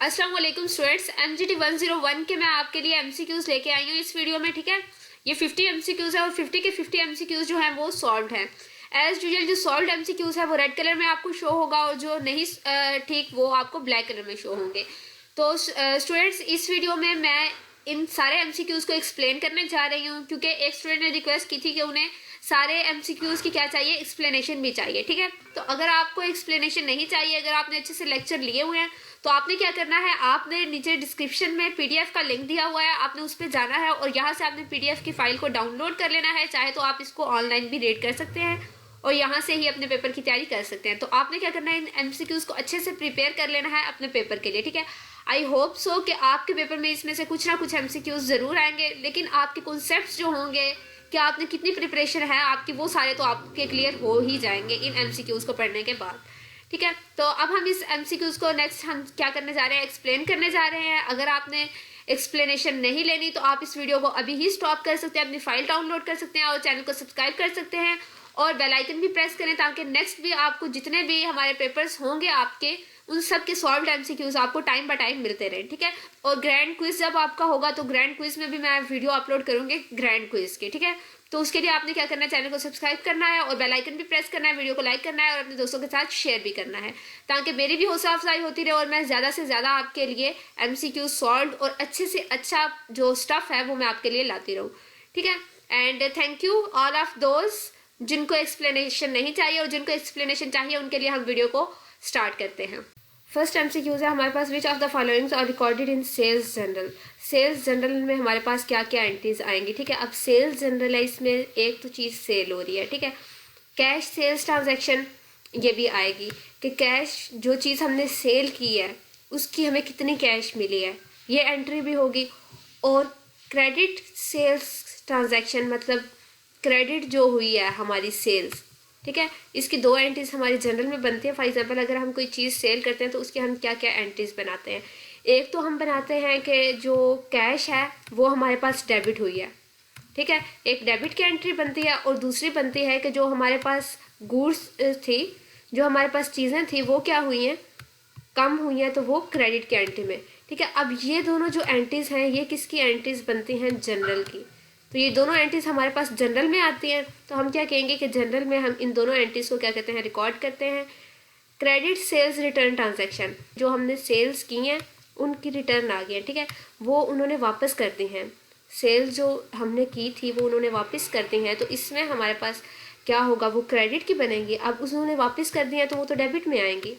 अस्सलाम वालेकुम students, MGT 101 के मैं आपके लिए MCQs लेके आई हूँ इस वीडियो में। ठीक है, ये 50 MCQs है और 50 के 50 MCQs जो हैं वो सॉल्व्ड हैं। एज यूजुअल जो सॉल्व्ड MCQs है वो रेड कलर में आपको शो होगा और जो नहीं ठीक वो आपको ब्लैक कलर में शो होंगे। तो स्टूडेंट्स इस वीडियो में मैं इन सारे MCQs को एक्सप्लेन करने जा रही हूँ, क्योंकि एक स्टूडेंट ने रिक्वेस्ट की थी कि उन्हें सारे MCQs की क्या चाहिए, एक्सप्लेनेशन भी चाहिए। ठीक है, तो अगर आपको एक्सप्लेनेशन नहीं चाहिए, अगर आपने अच्छे से लेक्चर लिए हुए हैं, तो आपने क्या करना है, आपने नीचे डिस्क्रिप्शन में PDF का लिंक दिया हुआ है, आपने उस पर जाना है और यहाँ से आपने PDF की फाइल को डाउनलोड कर लेना है। चाहे तो आप इसको ऑनलाइन भी रीड कर सकते हैं और यहाँ से ही अपने पेपर की तैयारी कर सकते हैं। तो आपने क्या करना है, इन MCQs को अच्छे से प्रिपेयर कर लेना है अपने पेपर के लिए। ठीक है, आई होप सो कि आपके पेपर में इसमें से कुछ ना कुछ MCQs जरूर आएंगे, लेकिन आपके कॉन्सेप्ट्स जो होंगे कि आपने कितनी प्रिपरेशन है आपकी, वो सारे तो आपके क्लियर हो ही जाएंगे इन MCQs को पढ़ने के बाद। ठीक है, तो अब हम इस MCQs को नेक्स्ट हम क्या करने जा रहे हैं, एक्सप्लेन करने जा रहे हैं। अगर आपने एक्सप्लेनेशन नहीं लेनी तो आप इस वीडियो को अभी ही स्टॉप कर सकते हैं, अपनी फाइल डाउनलोड कर सकते हैं और चैनल को सब्सक्राइब कर सकते हैं और बेल आइकन भी प्रेस करें, ताकि नेक्स्ट भी आपको जितने भी हमारे पेपर्स होंगे आपके, उन सब के सॉल्व्ड MCQs आपको टाइम बाय टाइम मिलते रहे। ठीक है, और ग्रैंड क्विज जब आपका होगा तो ग्रैंड क्विज में भी मैं वीडियो अपलोड करूंगी ग्रैंड क्विज के। ठीक है, तो उसके लिए आपने क्या करना है, चैनल को सब्सक्राइब करना है और बेल आइकन भी प्रेस करना है, वीडियो को लाइक करना है और अपने दोस्तों के साथ शेयर भी करना है, ताकि मेरी भी हौसला अफजाई होती रहे और मैं ज़्यादा से ज़्यादा आपके लिए MCQ सॉल्व और अच्छे से अच्छा जो स्टफ है वो मैं आपके लिए लाती रहूँ। ठीक है, and thank you all of those जिनको एक्सप्लेनेशन नहीं चाहिए और जिनको एक्सप्लेनेशन चाहिए उनके लिए हम वीडियो को स्टार्ट करते हैं। फर्स्ट MCQs है हमारे पास, which of the followings are recorded in sales journal. Sales journal में हमारे पास क्या क्या एंट्रीज आएंगी। ठीक है, अब सेल्स जनरल है, इसमें एक तो चीज़ सेल हो रही है। ठीक है, कैश सेल्स ट्रांजैक्शन ये भी आएगी कि कैश जो चीज़ हमने सेल की है उसकी हमें कितनी कैश मिली है, ये एंट्री भी होगी। और क्रेडिट सेल्स ट्रांजैक्शन मतलब क्रेडिट जो हुई है हमारी सेल्स। ठीक है, इसकी दो एंट्रीज हमारी जनरल में बनती है। फॉर एग्जांपल अगर हम कोई चीज़ सेल करते हैं तो उसके हम क्या क्या एंट्रीज बनाते हैं। एक तो हम बनाते हैं कि जो कैश है वो हमारे पास डेबिट हुई है। ठीक है, एक डेबिट की एंट्री बनती है और दूसरी बनती है कि जो हमारे पास गुड्स थी, जो हमारे पास चीज़ें थी वो क्या हुई हैं, कम हुई हैं, तो वो क्रेडिट की एंट्री में। ठीक है, अब ये दोनों जो एंट्रीज हैं ये किसकी एंट्रीज बनती हैं, जनरल की। तो ये दोनों एंट्रीज हमारे पास जनरल में आती हैं, तो हम क्या कहेंगे कि जनरल में हम इन दोनों एंट्रीज को क्या कहते हैं, रिकॉर्ड करते हैं। क्रेडिट सेल्स रिटर्न ट्रांजैक्शन, जो हमने सेल्स की हैं उनकी रिटर्न आ गई है। ठीक है, वो उन्होंने वापस कर दी हैं, सेल्स जो हमने की थी वो उन्होंने वापस कर दी हैं, तो इसमें हमारे पास क्या होगा, वो क्रेडिट की बनेंगी। अब उन्होंने वापस कर दी हैं तो वो तो डेबिट में आएंगी।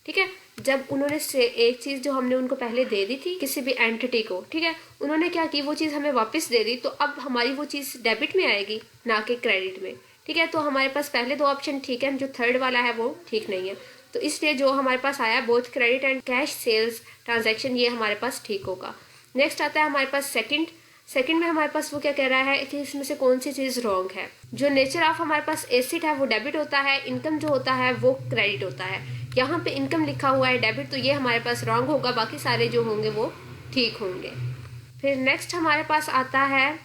ठीक है, जब उन्होंने से एक चीज़ जो हमने उनको पहले दे दी थी किसी भी एंटिटी को, ठीक है, उन्होंने क्या की, वो चीज़ हमें वापस दे दी, तो अब हमारी वो चीज़ डेबिट में आएगी ना कि क्रेडिट में। ठीक है, तो हमारे पास पहले दो ऑप्शन ठीक है, जो थर्ड वाला है वो ठीक नहीं है, तो इसलिए जो हमारे पास आया both credit and cash sales transaction, ये हमारे पास ठीक होगा। नेक्स्ट आता है हमारे पास सेकंड में हमारे पास वो क्या कह रहा है कि इसमें से कौन सी चीज़ रॉन्ग है। जो नेचर ऑफ हमारे पास एसेट है वो डेबिट होता है, इनकम जो होता है वो क्रेडिट होता है। यहाँ पे इनकम लिखा हुआ है डेबिट, तो ये हमारे पास रॉन्ग होगा, बाकी सारे जो होंगे वो ठीक होंगे। फिर नेक्स्ट हमारे पास आता है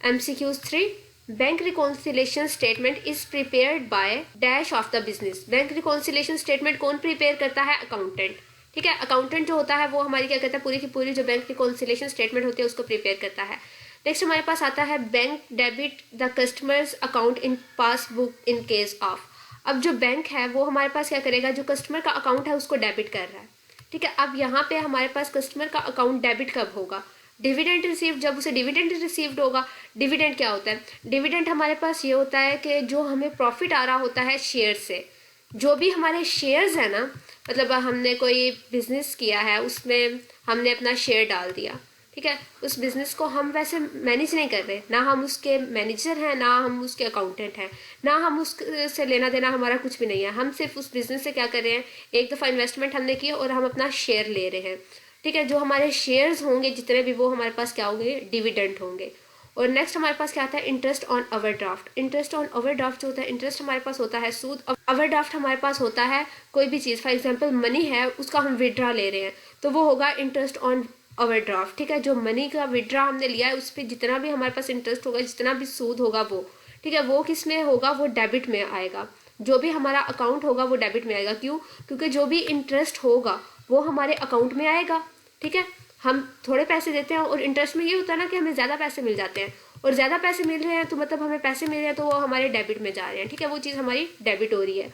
MCQ 3, bank reconciliation statement is prepared by dash of the business. Bank reconciliation statement कौन प्रिपेयर करता है, अकाउंटेंट। ठीक है, अकाउंटेंट जो होता है वो हमारी क्या कहता है, पूरी की पूरी जो बैंक रिकॉन्सिलेशन स्टेटमेंट होती है उसको प्रिपेयर करता है। नेक्स्ट हमारे पास आता है bank debit the customers account in passbook in case of. अब जो बैंक है वो हमारे पास क्या करेगा, जो कस्टमर का अकाउंट है उसको डेबिट कर रहा है। ठीक है, अब यहाँ पे हमारे पास कस्टमर का अकाउंट डेबिट कब होगा, डिविडेंड रिसीव, जब उसे डिविडेंड रिसीव्ड होगा। डिविडेंड क्या होता है, डिविडेंड हमारे पास ये होता है कि जो हमें प्रॉफिट आ रहा होता है शेयर से, जो भी हमारे शेयर्स है ना, मतलब हमने कोई बिजनेस किया है उसमें हमने अपना शेयर डाल दिया। ठीक है, उस बिज़नेस को हम वैसे मैनेज नहीं कर रहे, ना हम उसके मैनेजर हैं ना हम उसके अकाउंटेंट हैं, ना हम उससे लेना देना हमारा कुछ भी नहीं है, हम सिर्फ उस बिज़नेस से क्या कर रहे हैं, एक दफ़ा इन्वेस्टमेंट हमने की और हम अपना शेयर ले रहे हैं। ठीक है, जो हमारे शेयर्स होंगे जितने भी वो हमारे पास क्या होंगे, डिविडेंड होंगे। और नेक्स्ट हमारे पास क्या आता है, interest on overdraft. Interest on overdraft जो होता है, इंटरेस्ट हमारे पास होता है सूद, ओवरड्राफ्ट हमारे पास होता है कोई भी चीज़, फॉर एग्जांपल मनी है उसका हम विड्रा ले रहे हैं तो वो होगा इंटरेस्ट ऑन ओवरड्राफ्ट। ठीक है, जो मनी का विड्रा हमने लिया है उस पर जितना भी हमारे पास इंटरेस्ट होगा, जितना भी सूद होगा वो, ठीक है, वो किस में होगा, वो डेबिट में आएगा। जो भी हमारा अकाउंट होगा वो डेबिट में आएगा। क्यों, क्योंकि जो भी इंटरेस्ट होगा वो हमारे अकाउंट में आएगा, ठीक है। हम थोड़े पैसे देते हैं और इंटरेस्ट में ये होता है ना कि हमें ज़्यादा पैसे मिल जाते हैं, और ज़्यादा पैसे मिल रहे हैं तो मतलब हमें पैसे मिल रहे हैं तो वो हमारे डेबिट में जा रहे हैं, ठीक है, वो चीज़ हमारी डेबिट हो रही है।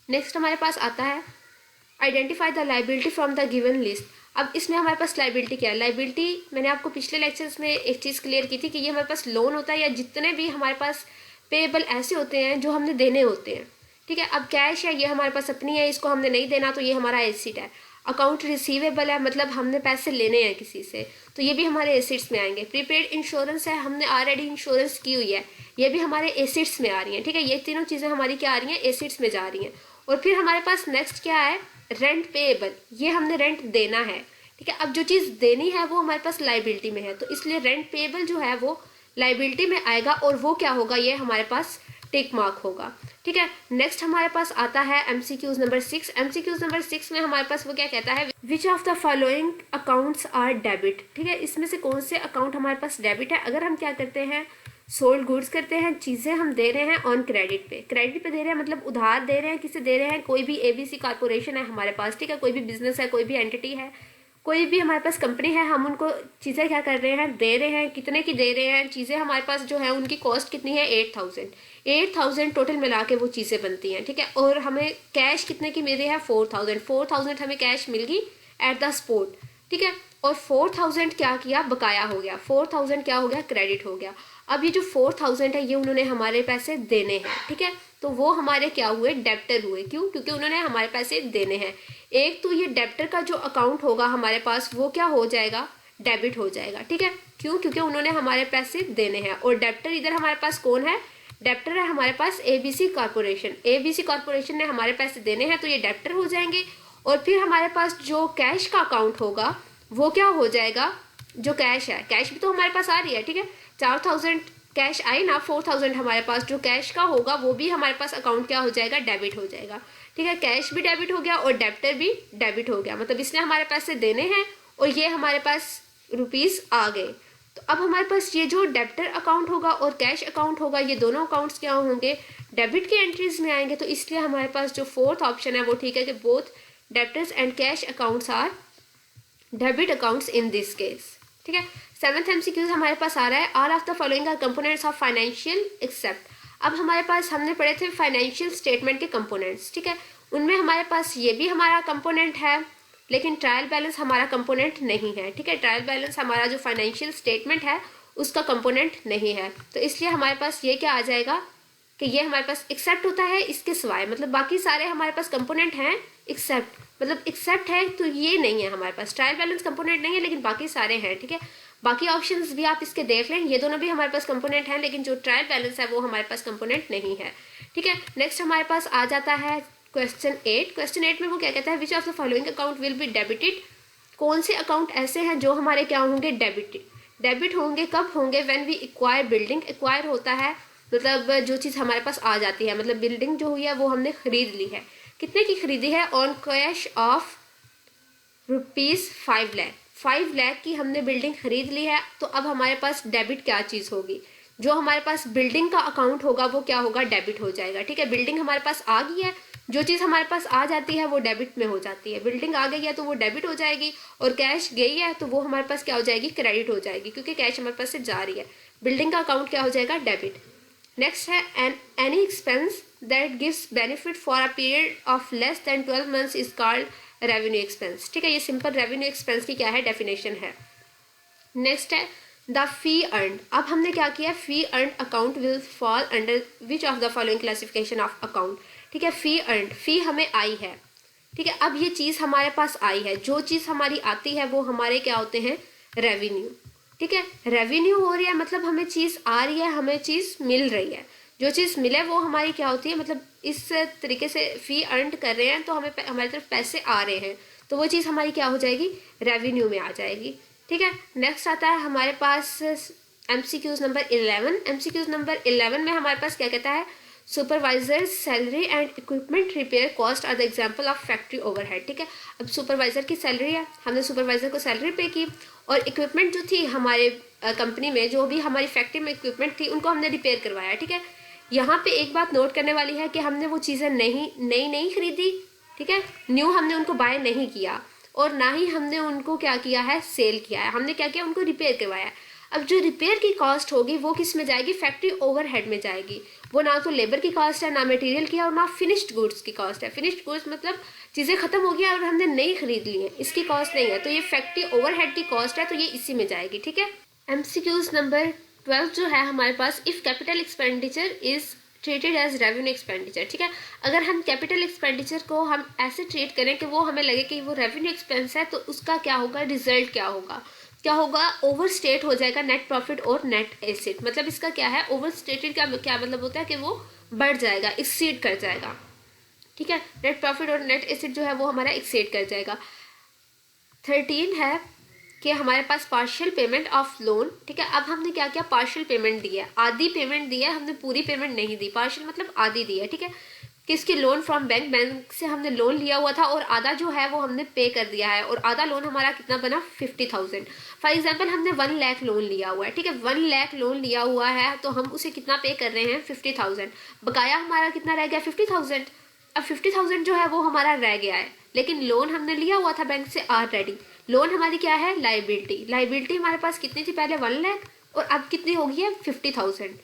नेक्स्ट हमारे पास आता है identify the liability from the given list. अब इसमें हमारे पास लाइबिलिटी क्या है? लाइबिलिटी मैंने आपको पिछले लेक्चर्स में एक चीज़ क्लियर की थी कि ये हमारे पास लोन होता है या जितने भी हमारे पास पेएबल ऐसे होते हैं जो हमने देने होते हैं, ठीक है। अब कैश है, ये हमारे पास अपनी है, इसको हमने नहीं देना तो ये हमारा एसिड है। अकाउंट रिसीवेबल है, मतलब हमने पैसे लेने हैं किसी से, तो ये भी हमारे एसिड्स में आएंगे। प्रीपेड इंश्योरेंस है, हमने ऑलरेडी इंश्योरेंस की हुई है, ये भी हमारे एसिड्स में आ रही हैं, ठीक है। ये तीनों चीज़ें हमारी क्या आ रही हैं? एसिड्स में जा रही हैं। और फिर हमारे पास नेक्स्ट क्या है? रेंट पेएबल, ये हमने रेंट देना है, ठीक है। अब जो चीज़ देनी है वो हमारे पास लाइबिलिटी में है, तो इसलिए रेंट पेएबल जो है वो लाइबिलिटी में आएगा, और वो क्या होगा? ये हमारे पास टिक मार्क होगा, ठीक है। नेक्स्ट हमारे पास आता है एमसीक्यूज नंबर 6। एमसीक्यूज नंबर 6 में हमारे पास वो क्या कहता है? Which of the following accounts are debit, ठीक है। इसमें से कौन से अकाउंट हमारे पास डेबिट है? अगर हम क्या करते हैं, सोल्ड गुड्स करते हैं, चीज़ें हम दे रहे हैं ऑन क्रेडिट पे, क्रेडिट पे दे रहे हैं मतलब उधार दे रहे हैं, किसे दे रहे हैं? कोई भी एबीसी कॉर्पोरेशन है हमारे पास, ठीक है, कोई भी बिजनेस है, कोई भी एंटिटी है, कोई भी हमारे पास कंपनी है, हम उनको चीज़ें क्या कर रहे हैं? दे रहे हैं। कितने की दे रहे हैं? चीज़ें हमारे पास जो है उनकी कॉस्ट कितनी है? 8,000 टोटल मिला के वो चीज़ें बनती हैं, ठीक है। और हमें कैश कितने की मिल रही है? 4,000 हमें कैश मिल गई एट द स्पॉट, ठीक है। और 4,000 क्या किया? बकाया हो गया। 4,000 क्या हो गया? क्रेडिट हो गया। अब ये जो 4,000 है ये उन्होंने हमारे पैसे देने हैं, ठीक है, तो वो हमारे क्या हुए? डेब्टर हुए। क्यों? क्योंकि उन्होंने हमारे पैसे देने हैं। एक तो ये डेब्टर का जो अकाउंट होगा हमारे पास वो क्या हो जाएगा? डेबिट हो जाएगा, ठीक है। क्यों? क्योंकि उन्होंने हमारे पैसे देने हैं। और डेब्टर इधर हमारे पास कौन है? डेब्टर है हमारे पास एबीसी कॉर्पोरेशन। एबीसी कॉर्पोरेशन ने हमारे पैसे देने हैं तो ये डेब्टर हो जाएंगे। और फिर हमारे पास जो कैश का अकाउंट होगा वो क्या हो जाएगा? जो कैश है, कैश भी तो हमारे पास आ रही है, ठीक है, 4,000 कैश आई ना, 4,000 हमारे पास जो कैश का होगा वो भी हमारे पास अकाउंट क्या हो जाएगा? डेबिट हो जाएगा, ठीक है। कैश भी डेबिट हो गया और डेब्टर भी डेबिट हो गया, मतलब इसने हमारे पैसे देने हैं और ये हमारे पास रुपीस आ गए। तो अब हमारे पास ये जो डेब्टर अकाउंट होगा और कैश अकाउंट होगा, ये दोनों अकाउंट्स क्या होंगे? डेबिट की एंट्रीज में आएंगे। तो इसलिए हमारे पास जो फोर्थ ऑप्शन है वो ठीक है कि both debtors and cash accounts are debit accounts in this case, ठीक है। 7th एमसीक्यूज हमारे पास आ रहा है, all of the following are components of financial except. अब हमारे पास हमने पढ़े थे फाइनेंशियल स्टेटमेंट के कंपोनेंट्स, ठीक है, उनमें हमारे पास ये भी हमारा कंपोनेंट है, लेकिन ट्रायल बैलेंस हमारा कंपोनेंट नहीं है, ठीक है। ट्रायल बैलेंस हमारा जो फाइनेंशियल स्टेटमेंट है उसका कंपोनेंट नहीं है, तो इसलिए हमारे पास ये क्या आ जाएगा कि ये हमारे पास एक्सेप्ट होता है इसके सिवाय, मतलब बाकी सारे हमारे पास कंपोनेंट हैं एक्सेप्ट, मतलब एक्सेप्ट है तो ये नहीं है हमारे पास। ट्रायल बैलेंस कंपोनेंट नहीं है लेकिन बाकी सारे हैं, ठीक है। बाकी ऑप्शंस भी आप इसके देख लें, ये दोनों भी हमारे पास कंपोनेंट हैं, लेकिन जो ट्रायल बैलेंस है वो हमारे पास कंपोनेंट नहीं है, ठीक है। नेक्स्ट हमारे पास आ जाता है क्वेश्चन 8। क्वेश्चन 8 में वो क्या कहता है? Which of the following account will be debited. कौन से अकाउंट ऐसे हैं जो हमारे क्या होंगे? डेबिट होंगे। कब होंगे? When we acquire building. Acquire होता है मतलब जो चीज़ हमारे पास आ जाती है, मतलब बिल्डिंग जो हुई है वो हमने खरीद ली है। कितने की खरीदी है? On cash of ₹5 lakh. 5 lakh की हमने बिल्डिंग खरीद ली है, तो अब हमारे पास डेबिट क्या चीज़ होगी? जो हमारे पास बिल्डिंग का अकाउंट होगा वो क्या होगा? डेबिट हो जाएगा, ठीक है। बिल्डिंग हमारे पास आ गई है, जो चीज़ हमारे पास आ जाती है वो डेबिट में हो जाती है। बिल्डिंग आ गई है तो वो डेबिट हो जाएगी, और कैश गई है तो वो हमारे पास क्या हो जाएगी? क्रेडिट हो जाएगी, क्योंकि कैश हमारे पास से जा रही है। बिल्डिंग का अकाउंट क्या हो जाएगा? डेबिट। नेक्स्ट है any expense that gives benefit for a period of less than 12 months is called revenue expense, ठीक है। ये सिंपल रेवेन्यू एक्सपेंस की क्या है? डेफिनेशन है। नेक्स्ट है द फी अर्न। अब हमने क्या किया? Fee earn account will fall under which of the following classification of account, ठीक है। फी अर्न, फी हमें आई है, ठीक है। अब ये चीज़ हमारे पास आई है, जो चीज़ हमारी आती है वो हमारे क्या होते हैं? रेवेन्यू, ठीक है। रेवेन्यू हो रही है मतलब हमें चीज़ आ रही है, हमें चीज़ मिल रही है। जो चीज़ मिले वो हमारी क्या होती है? मतलब इस तरीके से फी अर्न कर रहे हैं तो हमें हमारी तरफ पैसे आ रहे हैं, तो वो चीज़ हमारी क्या हो जाएगी? रेवेन्यू में आ जाएगी, ठीक है। नेक्स्ट आता है हमारे पास एमसीक्यूज नंबर 11। एमसीक्यूज नंबर 11 में हमारे पास क्या कहता है? Supervisor salary and equipment repair cost are the example of factory overhead, ठीक है। अब सुपरवाइजर की सैलरी है, हमने सुपरवाइजर को सैलरी पे की, और इक्विपमेंट जो थी हमारे कंपनी में, जो भी हमारी फैक्ट्री में इक्विपमेंट थी उनको हमने रिपेयर करवाया, ठीक है। यहाँ पे एक बात नोट करने वाली है कि हमने वो चीज़ें नहीं खरीदी, ठीक है, न्यू हमने उनको बाय नहीं किया और ना ही हमने उनको क्या किया है, सेल किया है, हमने क्या किया, उनको रिपेयर करवाया है। अब जो रिपेयर की कॉस्ट होगी वो किस में जाएगी, फैक्ट्री ओवरहेड में जाएगी। वो ना तो लेबर की कॉस्ट है, ना मटेरियल की है, और ना फिनिश्ड गुड्स की कॉस्ट है। फिनिश्ड गुड्स मतलब चीज़ें खत्म हो गई और हमने नई खरीद ली है, इसकी कॉस्ट नहीं है, तो ये फैक्ट्री ओवरहेड की कॉस्ट है, तो ये इसी में जाएगी। ठीक है, MCQs नंबर 12 जो है हमारे पास, if capital expenditure is treated as revenue expenditure. ठीक है, अगर हम कैपिटल एक्सपेंडिचर को हम ऐसे ट्रीट करें कि वो हमें लगे कि वो रेवेन्यू एक्सपेंस है, तो उसका क्या होगा, रिजल्ट क्या होगा, ओवर स्टेट हो जाएगा नेट प्रॉफिट और नेट एसेट। मतलब इसका क्या है, ओवर स्टेटेड का क्या मतलब होता है कि वो बढ़ जाएगा, एक्सीड कर जाएगा। ठीक है, नेट प्रॉफिट और नेट एसेट जो है वो हमारा एक्सीड कर जाएगा। 13 है कि हमारे पास पार्शियल पेमेंट ऑफ लोन। ठीक है, अब हमने क्या किया, पार्शियल पेमेंट दी है, आधी पेमेंट दी है, हमने पूरी पेमेंट नहीं दी। पार्शियल मतलब आधी दी है। ठीक है, किसके, लोन फ्रॉम बैंक, बैंक से हमने लोन लिया हुआ था और आधा जो है वो हमने पे कर दिया है, और आधा लोन हमारा कितना बना, 50,000। फॉर एग्जाम्पल हमने 1 लाख लोन लिया हुआ है। ठीक है, 1 लाख लोन लिया हुआ है, तो हम उसे कितना पे कर रहे हैं, 50,000। बकाया हमारा कितना रह गया, 50,000। अब 50,000 जो है वो हमारा रह गया है, लेकिन लोन हमने लिया हुआ था बैंक से ऑलरेडी। लोन हमारी क्या है, लाइबिलिटी हमारे पास कितनी थी, पहले 1 लाख, और अब कितनी हो गई है, 50,000।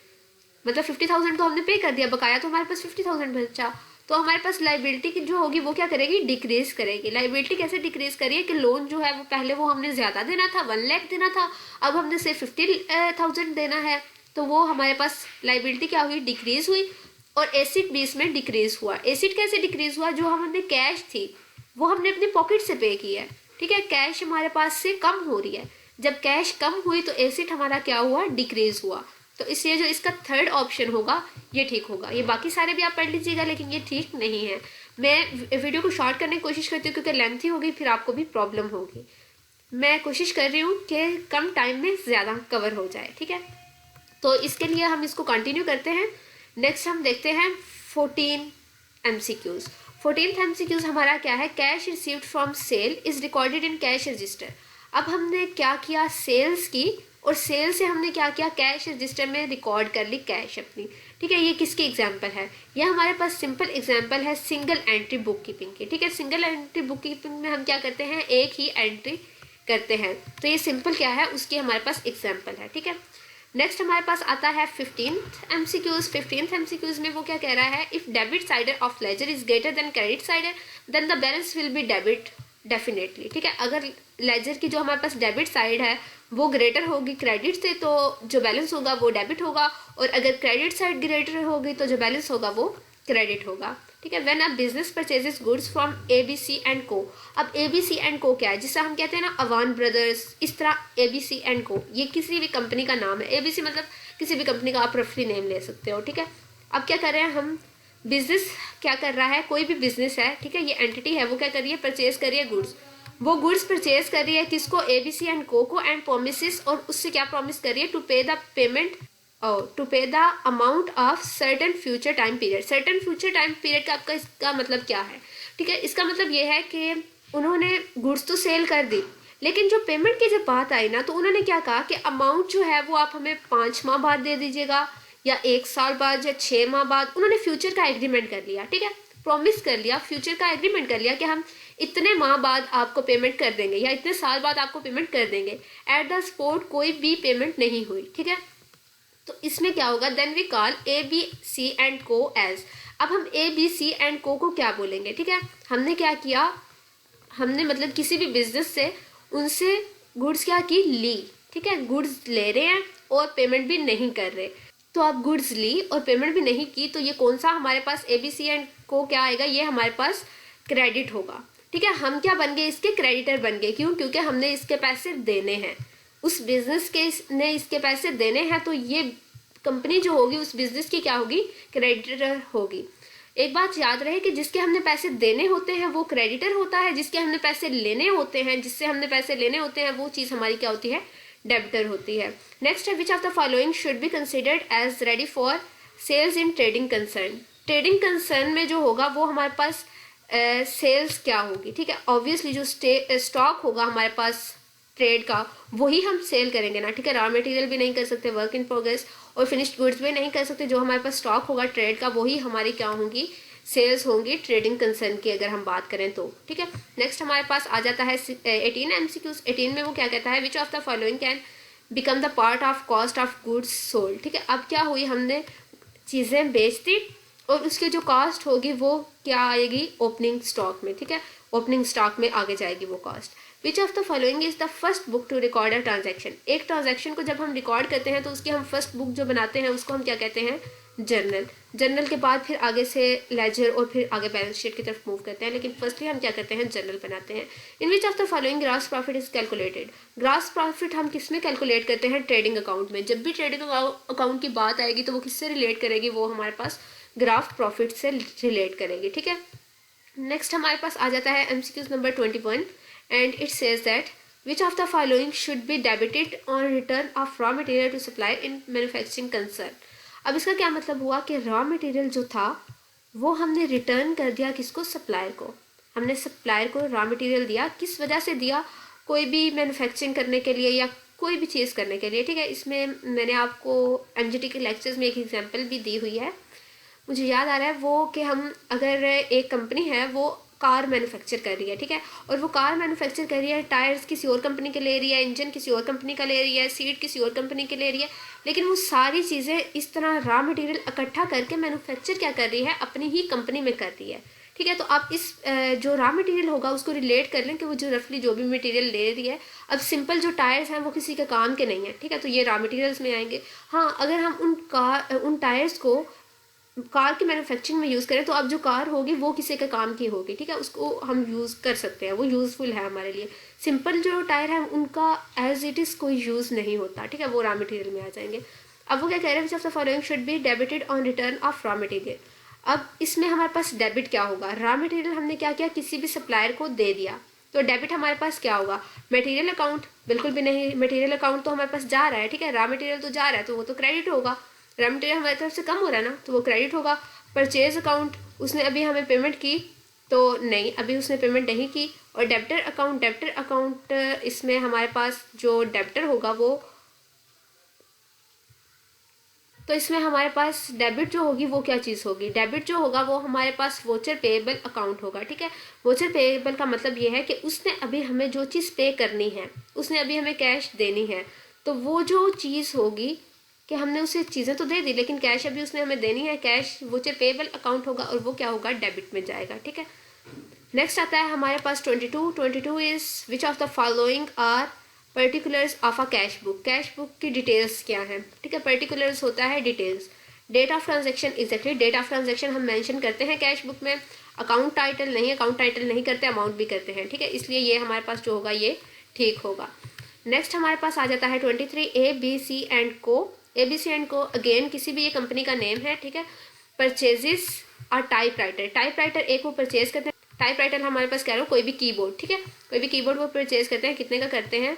मतलब 50,000 तो हमने पे कर दिया, बकाया तो हमारे पास 50,000 बचा। तो हमारे पास लाइबिलिटी की जो होगी वो क्या करेगी, डिक्रीज करेगी। लाइबिलिटी कैसे डिक्रीज करिए कि लोन जो है वो पहले वो हमने ज्यादा देना था, 1 लाख देना था, अब हमने सिर्फ 50,000 देना है, तो वो हमारे पास लाइबिलिटी क्या हुई, डिक्रीज हुई। और एसिड भी इसमें डिक्रीज हुआ। एसिड कैसे डिक्रीज हुआ, जो हमने कैश थी वो हमने अपने पॉकेट से पे की है। ठीक है, कैश हमारे पास से कम हो रही है, जब कैश कम हुई तो एसिड हमारा क्या हुआ, डिक्रीज हुआ। तो इसलिए जो इसका थर्ड ऑप्शन होगा ये ठीक होगा। ये बाकी सारे भी आप पढ़ लीजिएगा, लेकिन ये ठीक नहीं है। मैं वीडियो को शॉर्ट करने की कोशिश करती हूँ क्योंकि लेंथी होगी, फिर आपको भी प्रॉब्लम होगी। मैं कोशिश कर रही हूँ कि कम टाइम में ज़्यादा कवर हो जाए। ठीक है, तो इसके लिए हम इसको कंटिन्यू करते हैं। नेक्स्ट हम देखते हैं 14 MCQs। 14th MCQs हमारा क्या है, cash received from sale is recorded in cash register. अब हमने क्या किया, सेल्स की, और सेल से हमने क्या किया, कैश रजिस्टर में रिकॉर्ड कर ली कैश अपनी। ठीक है, ये किसकी एग्जांपल है, ये हमारे पास सिंपल एग्जांपल है सिंगल एंट्री बुक कीपिंग की। ठीक है, सिंगल एंट्री बुक कीपिंग में हम क्या करते हैं, एक ही एंट्री करते हैं, तो ये सिंपल क्या है, उसकी हमारे पास एग्जाम्पल है। ठीक है, नेक्स्ट हमारे पास आता है 15th MCQs। 15th MCQs में वो क्या कह रहा है, if debit side of ledger is greater than credit side then the balance will be debit definitely. ठीक है, अगर लेजर की जो हमारे पास डेबिट साइड है वो ग्रेटर होगी क्रेडिट से, तो जो बैलेंस होगा वो डेबिट होगा, और अगर क्रेडिट साइड ग्रेटर होगी तो जो बैलेंस होगा वो क्रेडिट होगा। ठीक है, when a business purchases goods from ABC and को। अब ABC एंड को क्या है, जिससे हम कहते हैं ना अवान ब्रदर्स, इस तरह ABC एंड को, ये किसी भी कंपनी का नाम है। ABC मतलब किसी भी कंपनी का आप रफली नेम ले सकते हो। ठीक है, अब क्या कर रहे हैं हम, बिजनेस क्या कर रहा है, कोई भी बिजनेस है, ठीक है, ये एंटिटी है, वो क्या कर रही है, परचेज कर रही है गुड्स। वो गुड्स परचेज कर रही है किसको, ABC एंड को एंड प्रोमिसेस, और उससे क्या प्रॉमिस कर रही है, टू पे द पेमेंट, टू पे the amount of certain future time period. Certain future time period का आपका इसका मतलब क्या है। ठीक है, इसका मतलब ये है कि उन्होंने गुड्स तो सेल कर दी, लेकिन जो पेमेंट की जब बात आई ना, तो उन्होंने क्या कहा कि अमाउंट जो है वो आप हमें 5 माह बाद दे दीजिएगा, या 1 साल बाद, या 6 माह बाद। उन्होंने फ्यूचर का एग्रीमेंट कर लिया। ठीक है, प्रॉमिस कर लिया, फ्यूचर का एग्रीमेंट कर लिया कि हम इतने माह बाद आपको पेमेंट कर देंगे, या इतने साल बाद आपको पेमेंट कर देंगे। एट द स्पॉट कोई भी पेमेंट नहीं हुई। ठीक है, तो इसमें क्या होगा, then we call ABC and co as. अब हम ABC एंड को क्या बोलेंगे। ठीक है, हमने क्या किया, हमने मतलब किसी भी बिजनेस से उनसे गुड्स क्या की, ली। ठीक है, गुड्स ले रहे हैं और पेमेंट भी नहीं कर रहे, तो आप गुड्स ली और पेमेंट भी नहीं की, तो ये कौन सा हमारे पास ABC एंड को क्या आएगा, ये हमारे पास क्रेडिट होगा। ठीक है, हम क्या बन गए, इसके क्रेडिटर बन गए। क्यों, क्योंकि हमने इसके पैसे देने हैं, उस बिजनेस के ने इसके पैसे देने हैं, तो ये कंपनी जो होगी उस बिजनेस की क्या होगी, क्रेडिटर होगी। एक बात याद रहे कि जिसके हमने पैसे देने होते हैं वो क्रेडिटर होता है, जिसके हमने पैसे लेने होते हैं, जिससे हमने पैसे लेने होते हैं, वो चीज़ हमारी क्या होती है, डेबिटर होती है। नेक्स्ट है, which of the following should be considered as ready for sales in trading concern. Trading concern में जो होगा वो हमारे पास सेल्स क्या होगी। ठीक है, ऑब्वियसली जो स्टॉक होगा हमारे पास ट्रेड का, वही हम सेल करेंगे ना। ठीक है, रॉ मटेरियल भी नहीं कर सकते, वर्क इन प्रोग्रेस और फिनिश्ड गुड्स भी नहीं कर सकते। जो हमारे पास स्टॉक होगा ट्रेड का, वही हमारी क्या होंगी, सेल्स होंगी ट्रेडिंग कंसर्न की अगर हम बात करें तो, ठीक है। नेक्स्ट हमारे पास आ जाता है 18 MCQs। 18 में वो क्या कहता है, which of the following can become the part of cost of goods sold, ठीक है। अब क्या हुई, हमने चीज़ें बेच दी और उसकी जो कॉस्ट होगी वो क्या आएगी, ओपनिंग स्टॉक में, ठीक है, ओपनिंग स्टॉक में आगे जाएगी वो cost. Which of the following is the first book to record a transaction. एक ट्रांजैक्शन को जब हम रिकॉर्ड करते हैं तो उसकी हम फर्स्ट बुक जो बनाते हैं उसको हम क्या कहते हैं, जर्नल। जर्नल के बाद फिर आगे से लेजर और फिर आगे बैलेंस शीट की तरफ मूव करते हैं, लेकिन फर्स्टली हम क्या करते हैं, जर्नल बनाते हैं। In which of the following gross profit is calculated. Gross profit हम किस में कैलकुलेट करते हैं, ट्रेडिंग अकाउंट में। जब भी ट्रेडिंग अकाउंट की बात आएगी तो वो किससे रिलेट करेगी, वो हमारे पास ग्राफ प्रॉफिट से रिलेट करेगी, ठीक है। नेक्स्ट हमारे पास आ जाता है MCQ number 21 and it says that which of the following should be debited on return of raw material to supplier in manufacturing concern. अब इसका क्या मतलब हुआ कि रॉ मटेरियल जो था वो हमने रिटर्न कर दिया किसको, सप्लायर को। हमने सप्लायर को रॉ मटेरियल दिया, किस वजह से दिया, कोई भी मैन्युफैक्चरिंग करने के लिए या कोई भी चीज़ करने के लिए, ठीक है। इसमें मैंने आपको MGT के लेक्चर्स में एक एग्जांपल भी दी हुई है, मुझे याद आ रहा है वो, कि हम अगर एक कंपनी है वो कार मैन्युफैक्चर कर रही है, ठीक है, और वो कार मैन्युफैक्चर कर रही है, टायर्स किसी और कंपनी के ले रही है, इंजन किसी और कंपनी का ले रही है, सीट किसी और कंपनी के ले रही है, लेकिन वो सारी चीज़ें इस तरह रॉ मटेरियल इकट्ठा करके मैन्युफैक्चर क्या कर रही है, अपनी ही कंपनी में कर रही है, ठीक है। तो आप इस जो रॉ मटेरियल होगा उसको रिलेट कर लें कि वो जो रफली जो भी मटेरियल ले रही है। अब सिंपल जो टायर्स हैं वो किसी के काम के नहीं है, ठीक है, तो ये रॉ मटेरियल्स में आएंगे। हाँ, अगर हम उन टायर्स को कार की मैन्युफैक्चरिंग में यूज़ करें तो अब जो कार होगी वो किसी के काम की होगी, ठीक है, उसको हम यूज़ कर सकते हैं, वो यूज़फुल है हमारे लिए। सिंपल जो टायर है उनका एज इट इज़ कोई यूज़ नहीं होता, ठीक है, वो रॉ मटेरियल में आ जाएंगे। अब वो क्या कह रहे हैं, विच of the following should be debited on return of raw material. अब इसमें हमारे पास डेबिट क्या होगा, रॉ मटेरियल हमने क्या किया, किसी भी सप्लायर को दे दिया, तो डेबिट हमारे पास क्या होगा, मटेरियल अकाउंट, बिल्कुल भी नहीं, मटेरियल अकाउंट तो हमारे पास जा रहा है, ठीक है, रॉ मटेरियल तो जा रहा है तो वो तो क्रेडिट होगा, रॉ मटेरियल हमारी तरफ से कम हो रहा है ना, तो वो क्रेडिट होगा। परचेज अकाउंट, उसने अभी हमें पेमेंट की तो नहीं, अभी उसने पेमेंट नहीं की। और डेब्टर अकाउंट इसमें हमारे पास जो डेब्टर होगा वो, तो इसमें हमारे पास डेबिट जो होगी वो क्या चीज़ होगी, डेबिट जो होगा वो हमारे पास वोचर पेएबल अकाउंट होगा, ठीक है। वोचर पेएबल का मतलब ये है कि उसने अभी हमें जो चीज़ पे करनी है, उसने अभी हमें कैश देनी है, तो वो जो चीज़ होगी कि हमने उसे चीज़ें तो दे दी लेकिन कैश अभी उसने हमें देनी है, कैश वोचर पेएबल अकाउंट होगा और वो क्या होगा, डेबिट में जाएगा, ठीक है। नेक्स्ट आता है हमारे पास 22 is which of the following are particulars of a cash book. Cash book की डिटेल्स क्या है, ठीक है, पर्टिकुलर्स होता है details. Date of transaction, exactly date of transaction हम मेंशन करते हैं कैश बुक में, अकाउंट टाइटल नहीं करते, अमाउंट भी करते हैं, ठीक है, इसलिए ये हमारे पास जो होगा ये ठीक होगा। नेक्स्ट हमारे पास आ जाता है 23 ABC एंड को। ABC एंड को अगेन किसी भी ये कंपनी का नेम है, ठीक है। परचेजेस और टाइपराइटर एक वो परचेज करते हैं, टाइपराइटर हमारे पास कह रहा हूँ कोई भी कीबोर्ड, ठीक है, कोई भी कीबोर्ड वो परचेज करते हैं, कितने का करते हैं,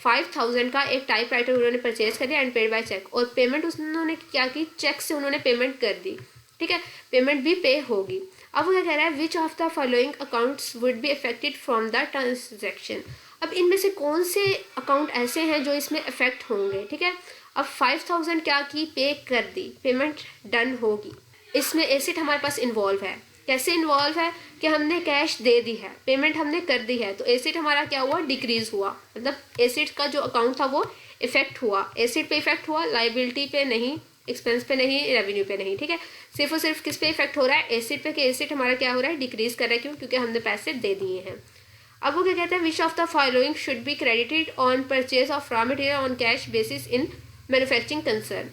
5000 का एक टाइपराइटर उन्होंने परचेज कर दिया एंड पेड बाय चेक, और पेमेंट उन्होंने क्या की, चेक से उन्होंने पेमेंट कर दी, ठीक है, पेमेंट भी पे होगी। अब वो क्या कह रहा है, which of the following accounts would be affected from the transaction. अब इनमें से कौन से अकाउंट ऐसे हैं जो इसमें अफेक्ट होंगे, ठीक है। अब 5000 क्या की, पे कर दी, पेमेंट डन होगी, इसमें एसेट हमारे पास इन्वॉल्व है। कैसे इन्वॉल्व है कि हमने कैश दे दी है, पेमेंट हमने कर दी है, तो एसेट हमारा क्या हुआ, डिक्रीज हुआ, मतलब एसेट का जो अकाउंट था वो इफेक्ट हुआ, एसेट पे इफेक्ट हुआ, लाइबिलिटी पे नहीं, एक्सपेंस पे नहीं, रेवेन्यू पे नहीं, ठीक है, सिर्फ और सिर्फ किस पे इफेक्ट हो रहा है, एसेट पे, कि एसेट हमारा क्या हो रहा है, डिक्रीज कर रहा है, क्यों, क्योंकि हमने पैसे दे दिए हैं। अब वो क्या कहते हैं, विच of the following should be credited on purchase of raw material on cash basis in manufacturing concern.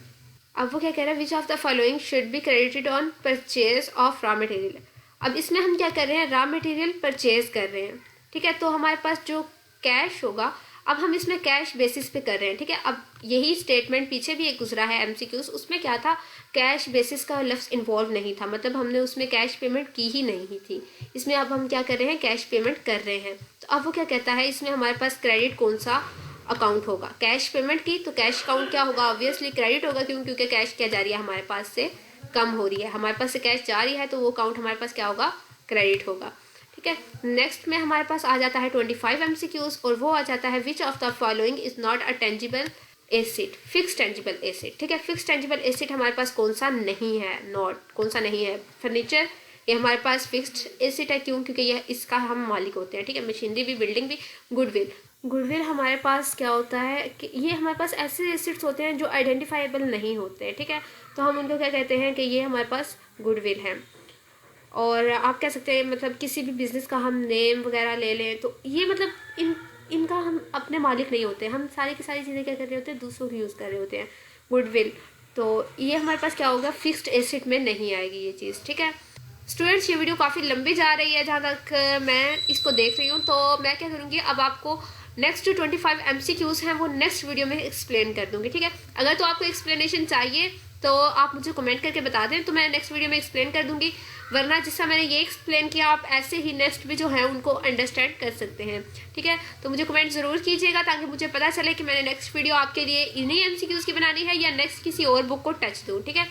अब वो क्या कह रहा है, which of the following should be credited on purchase of raw material. अब इसमें हम क्या कर रहे हैं, रॉ मटेरियल परचेज कर रहे हैं, ठीक है, तो हमारे पास जो कैश होगा, अब हम इसमें कैश बेसिस पे कर रहे हैं, ठीक है। अब यही स्टेटमेंट पीछे भी एक गुजरा है MCQs, उसमें क्या था, कैश बेसिस का लफ्ज़ इन्वॉल्व नहीं था, मतलब हमने उसमें कैश पेमेंट की ही नहीं थी। इसमें अब हम क्या कर रहे हैं, कैश पेमेंट कर रहे हैं। तो अब वो क्या कहता है, इसमें हमारे पास क्रेडिट कौन सा अकाउंट होगा, कैश पेमेंट की, तो कैश अकाउंट क्या होगा, ऑब्वियसली क्रेडिट होगा, क्यों, क्योंकि कैश क्या जा रही है, हमारे पास से कम हो रही है, हमारे पास से कैश जा रही है, तो वो अकाउंट हमारे पास क्या होगा, क्रेडिट होगा, ठीक है। नेक्स्ट में हमारे पास आ जाता है 25 MCQs, और वो आ जाता है which of the following is not a tangible asset, fix tangible asset, ठीक है। फिक्स टेंजिबल एसेट हमारे पास कौन सा नहीं है, नॉट कौन सा नहीं है, फर्नीचर, ये हमारे पास फिक्स्ड एसेट है, क्यों? क्योंकि यह इसका हम मालिक होते हैं, ठीक है। मशीनरी भी, बिल्डिंग भी, गुडविल। गुडविल हमारे पास क्या होता है कि ये हमारे पास ऐसे एसेट्स होते हैं जो आइडेंटिफाइबल नहीं होते हैं, ठीक है। तो हम उनको क्या कहते हैं कि ये हमारे पास गुडविल है। और आप कह सकते हैं मतलब किसी भी बिज़नेस का हम नेम वगैरह ले लें तो ये मतलब इनका हम अपने मालिक नहीं होते, हम सारी की सारी चीज़ें क्या कर रहे होते हैं, दूसरों की यूज़ कर रहे होते हैं, गुडविल। तो ये हमारे पास क्या होगा, फिक्स्ड एसेट में नहीं आएगी ये चीज़, ठीक है। स्टूडेंट्स, ये वीडियो काफ़ी लंबी जा रही है जहाँ तक मैं इसको देख रही हूँ, तो मैं क्या करूँगी, अब आपको नेक्स्ट जो 25 MCQs हैं वो नेक्स्ट वीडियो में एक्सप्लेन कर दूँगी, ठीक है। अगर तो आपको एक्सप्लेनेशन चाहिए तो आप मुझे कमेंट करके बता दें, तो मैं नेक्स्ट वीडियो में एक्सप्लेन कर दूँगी। वरना जिससे मैंने ये एक्सप्लेन किया आप ऐसे ही नेक्स्ट भी जो है उनको अंडरस्टैंड कर सकते हैं, ठीक है। तो मुझे कमेंट ज़रूर कीजिएगा ताकि मुझे पता चले कि मैंने नेक्स्ट वीडियो आपके लिए इन्हीं MCQs की बनानी है या नेक्स्ट किसी और बुक को टच दूँ, ठीक है।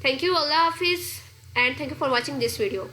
थैंक यू, अल्लाह हाफिज़, and thank you for watching this video.